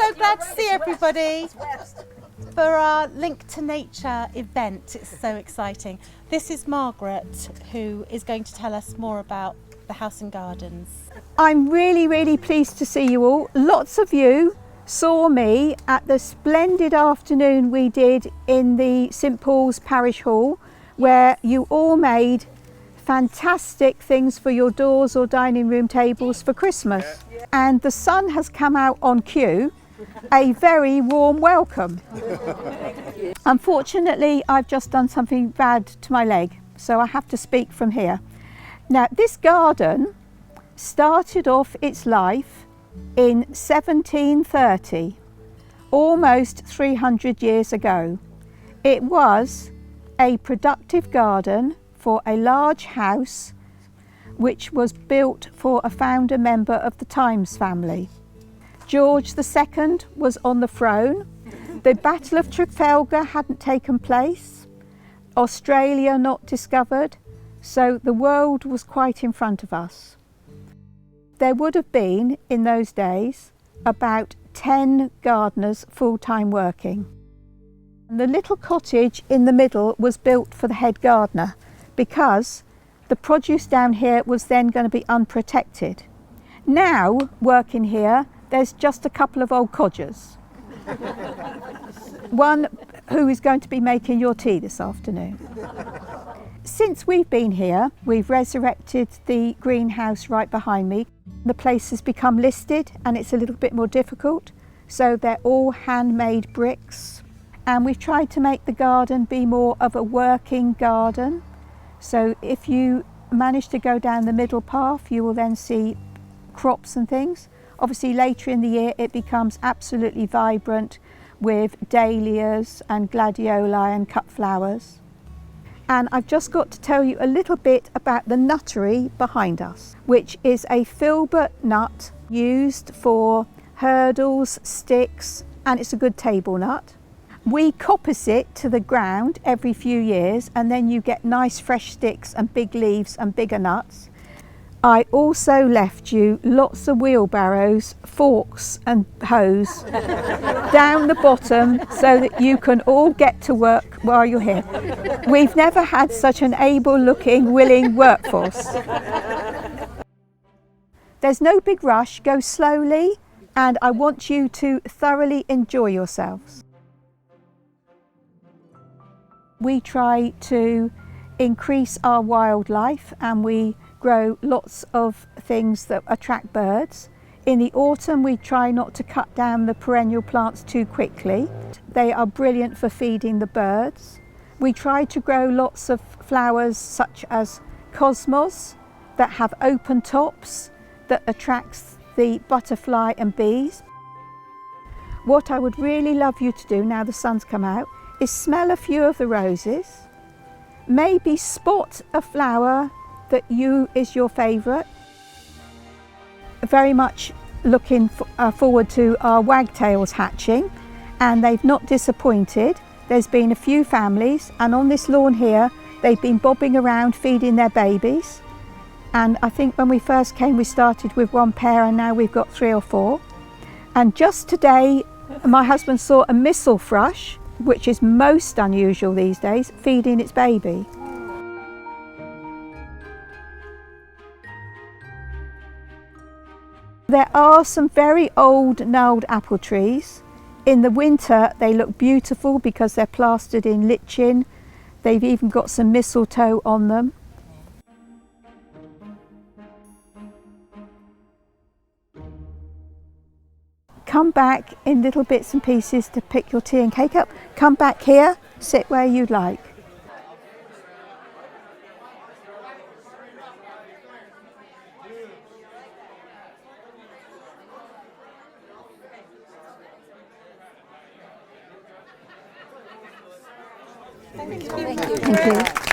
so glad to see everybody for our Link to Nature event. It's so exciting. This is Margaret, who is going to tell us more about the house and gardens. I'm really pleased to see you all. Lots of you saw me at the splendid afternoon we did in the St Paul's Parish Hall, where you all made fantastic things for your doors or dining room tables for Christmas. And the sun has come out on cue. A very warm welcome. Unfortunately, I've just done something bad to my leg, so I have to speak from here. Now, this garden started off its life in 1730, almost 300 years ago. It was a productive garden for a large house which was built for a founder member of the Times family. George II was on the throne. The Battle of Trafalgar hadn't taken place, Australia not discovered, so the world was quite in front of us. There would have been, in those days, about 10 gardeners full-time working. And the little cottage in the middle was built for the head gardener because the produce down here was then going to be unprotected. Now, working here, there's just a couple of old codgers. One who is going to be making your tea this afternoon. Since we've been here, we've resurrected the greenhouse right behind me. The place has become listed and it's a little bit more difficult, so they're all handmade bricks. And we've tried to make the garden be more of a working garden. So if you manage to go down the middle path, you will then see crops and things. Obviously later in the year it becomes absolutely vibrant with dahlias and gladioli and cut flowers. And I've just got to tell you a little bit about the nuttery behind us, which is a filbert nut used for hurdles, sticks, and it's a good table nut. We coppice it to the ground every few years and then you get nice fresh sticks and big leaves and bigger nuts. I also left you lots of wheelbarrows, forks and hoes down the bottom so that you can all get to work while you're here. We've never had such an able-looking, willing workforce. There's no big rush, go slowly, and I want you to thoroughly enjoy yourselves. We try to increase our wildlife and we grow lots of things that attract birds. In the autumn we try not to cut down the perennial plants too quickly. They are brilliant for feeding the birds. We try to grow lots of flowers such as cosmos that have open tops that attracts the butterfly and bees. What I would really love you to do now the sun's come out is smell a few of the roses, maybe spot a flower that is your favourite. Very much looking forward to our wagtails hatching, and they've not disappointed. There's been a few families, and on this lawn here they've been bobbing around feeding their babies, and I think when we first came we started with one pair and now we've got 3 or 4. And just today my husband saw a missel thrush, which is most unusual these days, feeding its baby. There are some very old gnarled apple trees. In the winter they look beautiful because they're plastered in lichen. They've even got some mistletoe on them. Come back in little bits and pieces to pick your tea and cake up. Come back here, sit where you'd like. Thank you.